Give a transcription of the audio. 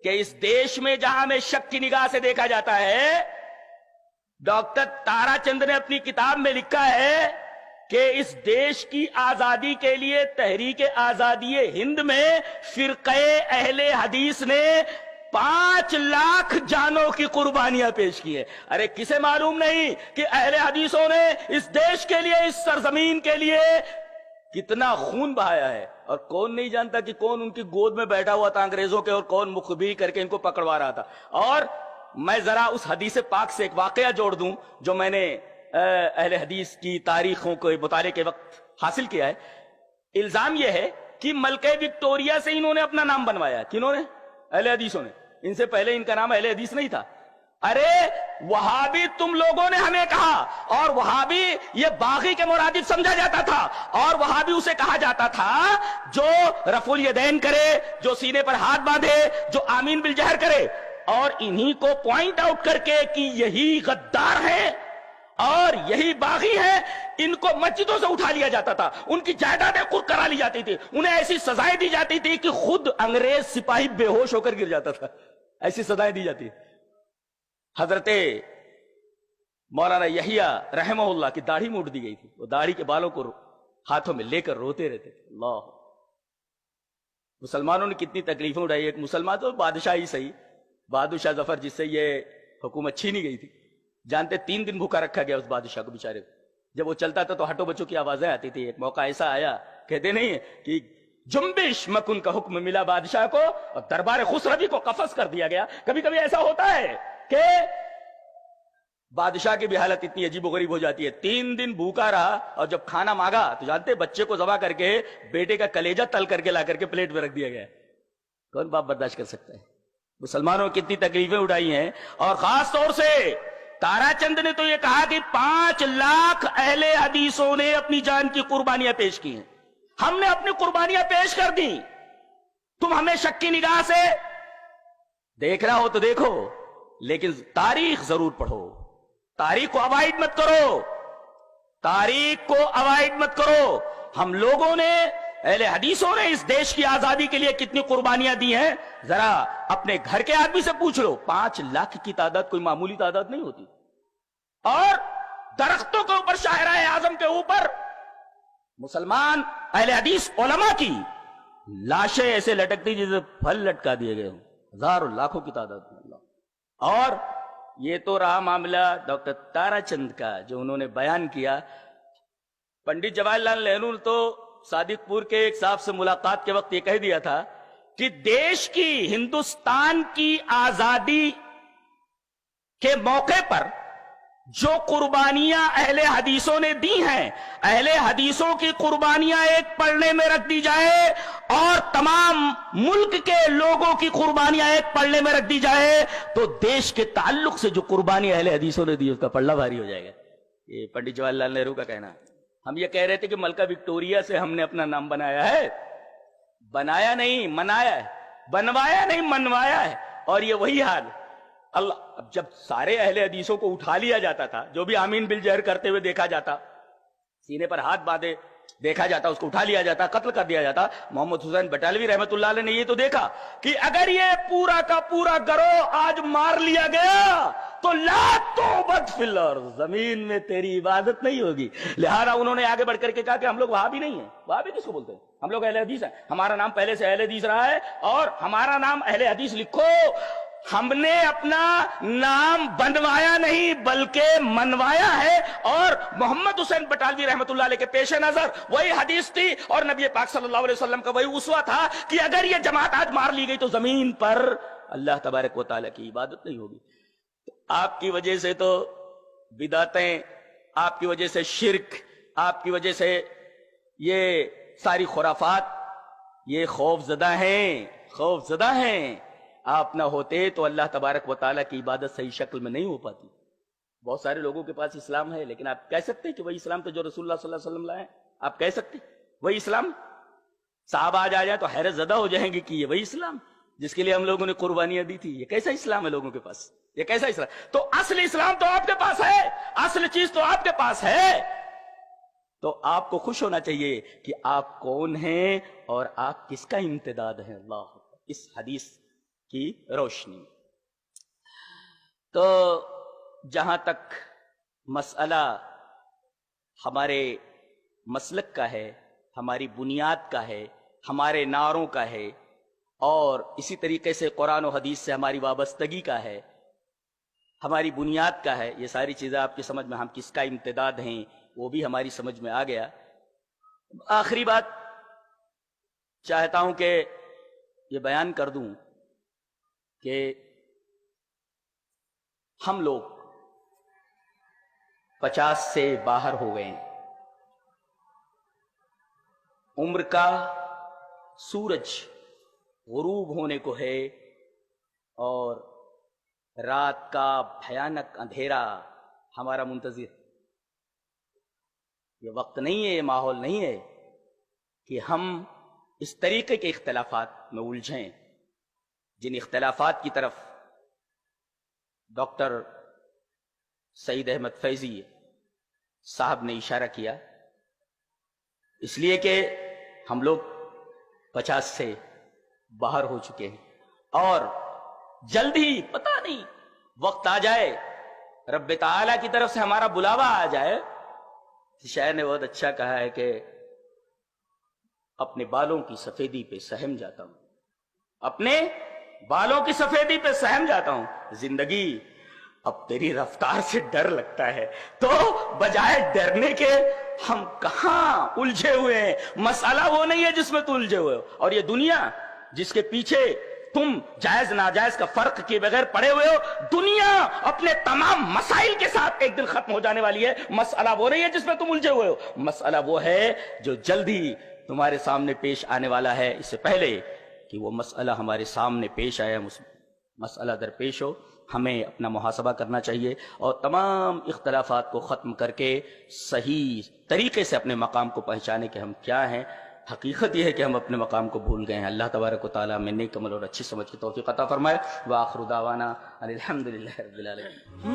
کہ اس دیش میں جہاں ہمیں شک کی نگاہ سے دیکھا جاتا ہے، ڈاکٹر تارا چند نے اپنی کتاب میں لکھا ہے کہ اس دیش کی آزادی کے لیے تحریک آزادی ہند میں فرقہ اہل حدیث نے 5 لاکھ جانوں کی قربانیاں پیش کی ہیں۔ ارے کسے معلوم نہیں کہ اہل حدیثوں نے اس دیش کے لیے، اس سرزمین کے لیے کتنا خون بہایا ہے؟ اور کون نہیں جانتا کہ کون ان کی گود میں بیٹھا ہوا تھا انگریزوں کے، اور کون مخبری کر کے ان کو پکڑوا رہا تھا۔ اور میں ذرا اس حدیث پاک سے ایک واقعہ جوڑ دوں جو میں نے اہل حدیث کی تاریخوں کو مطالعے کے وقت حاصل کیا ہے۔ الزام یہ ہے کہ ملکہ وکٹوریا سے انہوں نے اپنا نام بنوایا ہے۔ کنہوں نے؟ اہل حدیثوں نے۔ ان سے پہلے ان کا نام اہل حدیث نہیں تھا۔ ارے وہابی تم لوگوں نے ہمیں کہا، اور وہابی یہ باغی کے مرادف سمجھا جاتا تھا، اور وہابی اسے کہا جاتا تھا جو رفع الیدین کرے، جو سینے پر ہاتھ باندھے، جو آمین بالجہر کرے، اور انہی کو پوائنٹ آؤٹ کر کے کہ یہی غدار ہیں اور یہی باغی ہیں، ان کو مسجدوں سے اٹھا لیا جاتا تھا، ان کی جائیدادیں قرق کرا لی جاتی تھی، انہیں ایسی سزائیں دی جاتی تھی کہ خود انگریز سپاہی بے ہوش ہو کر گر جاتا تھا، ایسی سزائیں دی جاتی۔ حضرت مولانا یحییٰ رحمہ اللہ کی داڑھی موڑ دی گئی تھی، وہ داڑھی کے بالوں کو ہاتھوں میں لے کر روتے رہتے تھے۔ اللہ، مسلمانوں نے کتنی تکلیفیں اٹھائی۔ ایک مسلمان تو بادشاہ ہی صحیح، بہادر شاہ ظفر، جس سے یہ حکومت چھینی گئی تھی، جانتے 3 دن بھوکا رکھا گیا اس بادشاہ کو بیچارے کو۔ جب وہ چلتا تھا تو ہٹو بچوں کی آوازیں آتی تھی۔ ایک موقع ایسا آیا، کہتے نہیں کہ جنبش مکن کا حکم ملا بادشاہ کو، اور دربار خسروی کو قفس کر دیا گیا۔ کبھی کبھی ایسا ہوتا ہے کہ بادشاہ کی بھی حالت اتنی عجیب و غریب ہو جاتی ہے۔ 3 دن بھوکا رہا، اور جب کھانا مانگا تو جانتے بچے کو ذبح کر کے بیٹے کا کلیجہ تل کر کے لا کر کے پلیٹ میں رکھ دیا گیا۔ کون باپ برداشت کر سکتا ہے؟ مسلمانوں کی کتنی تکلیفیں اٹھائی ہیں۔ اور خاص طور سے تارا چند نے تو یہ کہا کہ 5 لاکھ اہل حدیثوں نے اپنی جان کی قربانیاں پیش کی ہیں۔ ہم نے اپنی قربانیاں پیش کر دی، تم ہمیں شک کی نگاہ سے دیکھنا ہو تو دیکھو، لیکن تاریخ ضرور پڑھو، تاریخ کو اوائڈ مت کرو، تاریخ کو اوائڈ مت کرو۔ ہم لوگوں نے، اہل حدیثوں نے اس دیش کی آزادی کے لیے کتنی قربانیاں دی ہیں، ذرا اپنے گھر کے آدمی سے پوچھ لو۔ 5 لاکھ کی تعداد کوئی معمولی تعداد نہیں ہوتی۔ اور درختوں کے اوپر، شاہراہ اعظم کے اوپر مسلمان اہل حدیث علماء کی لاشیں ایسے لٹکتی جیسے پھل لٹکا دیے گئے ہوں، ہزاروں لاکھوں کی تعداد میں۔ اللہ، اور یہ تو رہا معاملہ ڈاکٹر تارا چند کا جو انہوں نے بیان کیا۔ پنڈت جواہر لال نہرو نے تو صادق پور کے ایک صاحب سے ملاقات کے وقت یہ کہہ دیا تھا کہ دیش کی، ہندوستان کی آزادی کے موقع پر جو قربانیاں اہل حدیثوں نے دی ہیں، اہل حدیثوں کی قربانیاں ایک پلڑے میں رکھ دی جائے اور تمام ملک کے لوگوں کی قربانیاں ایک پلڑے میں رکھ دی جائے تو دیش کے تعلق سے جو قربانی اہل حدیثوں نے دی اس کا پلڑا بھاری ہو جائے گا۔ یہ پنڈت جواہر لال نہرو کا کہنا ہے۔ ہم یہ کہہ رہے تھے کہ ملکہ وکٹوریا سے ہم نے اپنا نام بنایا ہے، بنایا نہیں منایا ہے، بنوایا نہیں منوایا ہے۔ اور یہ وہی حال اللہ، اب جب سارے اہل حدیثوں کو اٹھا لیا جاتا تھا، جو بھی آمین بالجہر کرتے ہوئے دیکھا جاتا، سینے پر ہاتھ باندھے دیکھا جاتا، اس کو اٹھا لیا جاتا، قتل کر دیا جاتا۔ محمد حسین بٹالوی رحمت اللہ علیہ نے یہ تو دیکھا کہ اگر یہ پورا کا پورا گروہ آج مار لیا گیا تو لا توبت فی الارض، زمین میں تیری عبادت نہیں ہوگی۔ لہذا انہوں نے آگے بڑھ کر کے کہا کہ ہم لوگ وہابی نہیں ہیں۔ وہابی کس کو بولتے ہیں؟ ہم لوگ اہل حدیث ہیں، ہمارا نام پہلے سے اہل حدیث رہا ہے، اور ہمارا نام اہل حدیث لکھو۔ ہم نے اپنا نام بنوایا نہیں بلکہ منوایا ہے، اور محمد حسین بٹالوی رحمت اللہ علیہ کے پیش نظر وہی حدیث تھی، اور نبی پاک صلی اللہ علیہ وسلم کا وہی اسوہ تھا کہ اگر یہ جماعت آج مار لی گئی تو زمین پر اللہ تبارک و تعالیٰ کی عبادت نہیں ہوگی۔ آپ کی وجہ سے تو بدعتیں، آپ کی وجہ سے شرک، آپ کی وجہ سے یہ ساری خرافات، یہ خوف زدہ ہیں، خوف زدہ ہیں۔ آپ نہ ہوتے تو اللہ تبارک و تعالیٰ کی عبادت صحیح شکل میں نہیں ہو پاتی۔ بہت سارے لوگوں کے پاس اسلام ہے، لیکن آپ کہہ سکتے ہیں کہ وہی اسلام تو جو رسول اللہ صلی اللہ علیہ وسلم لائے ہیں؟ آپ کہہ سکتے وہی اسلام؟ صحابہ آج آ جائیں تو حیرت زدہ ہو جائیں گے کہ یہ وہی اسلام جس کے لیے ہم لوگوں نے قربانیاں دی تھی، یہ کیسا اسلام ہے لوگوں کے پاس؟ یہ کیسا اسلام؟ تو اصل اسلام تو آپ کے پاس ہے، اصل چیز تو آپ کے پاس ہے۔ تو آپ کو خوش ہونا چاہیے کہ آپ کون ہیں اور آپ کس کا امتداد ہیں۔ اللہ، اس حدیث کی روشنی میں۔ تو جہاں تک مسئلہ ہمارے مسلک کا ہے، ہماری بنیاد کا ہے، ہمارے نعروں کا ہے، اور اسی طریقے سے قرآن و حدیث سے ہماری وابستگی کا ہے، ہماری بنیاد کا ہے، یہ ساری چیزیں آپ کی سمجھ میں، ہم کس کا امتداد ہیں وہ بھی ہماری سمجھ میں آ گیا۔ آخری بات چاہتا ہوں کہ یہ بیان کر دوں کہ ہم لوگ 50 سے باہر ہو گئے ہیں۔ عمر کا سورج غروب ہونے کو ہے اور رات کا بھیانک اندھیرا ہمارا منتظر۔ یہ وقت نہیں ہے، یہ ماحول نہیں ہے کہ ہم اس طریقے کے اختلافات میں الجھیں جن اختلافات کی طرف ڈاکٹر سعید احمد فیضی صاحب نے اشارہ کیا، اس لیے کہ ہم لوگ 50 سے باہر ہو چکے ہیں، اور جلد ہی پتہ نہیں وقت آ جائے، رب تعالیٰ کی طرف سے ہمارا بلاوا آ جائے۔ شاعر نے بہت اچھا کہا ہے کہ اپنے بالوں کی سفیدی پہ سہم جاتا ہوں، اپنے بالوں کی سفیدی پہ سہم جاتا ہوں، زندگی اب تیری رفتار سے ڈر لگتا ہے۔ تو بجائے ڈرنے کے ہم کہاں الجھے ہوئے ہیں، مسئلہ وہ نہیں ہے جس میں تو الجھے ہوئے ہو، اور یہ دنیا جس کے پیچھے تم جائز ناجائز کا فرق کیے بغیر پڑے ہوئے ہو، دنیا اپنے تمام مسائل کے ساتھ ایک دن ختم ہو جانے والی ہے۔ مسئلہ وہ نہیں ہے جس میں تم الجھے ہوئے ہو، مسئلہ وہ ہے جو جلد ہی تمہارے سامنے پیش آنے والا ہے۔ اس سے پہلے کہ وہ مسئلہ ہمارے سامنے پیش آیا، مسئلہ درپیش ہو، ہمیں اپنا محاسبہ کرنا چاہیے اور تمام اختلافات کو ختم کر کے صحیح طریقے سے اپنے مقام کو پہچانے کہ ہم کیا ہیں۔ حقیقت یہ ہے کہ ہم اپنے مقام کو بھول گئے ہیں۔ اللہ تبارک و تعالیٰ میں نیک عمل اور اچھی سمجھ کی توفیق عطا فرمائے۔ وآخر دعوانا ان الحمدللہ رب العالمین۔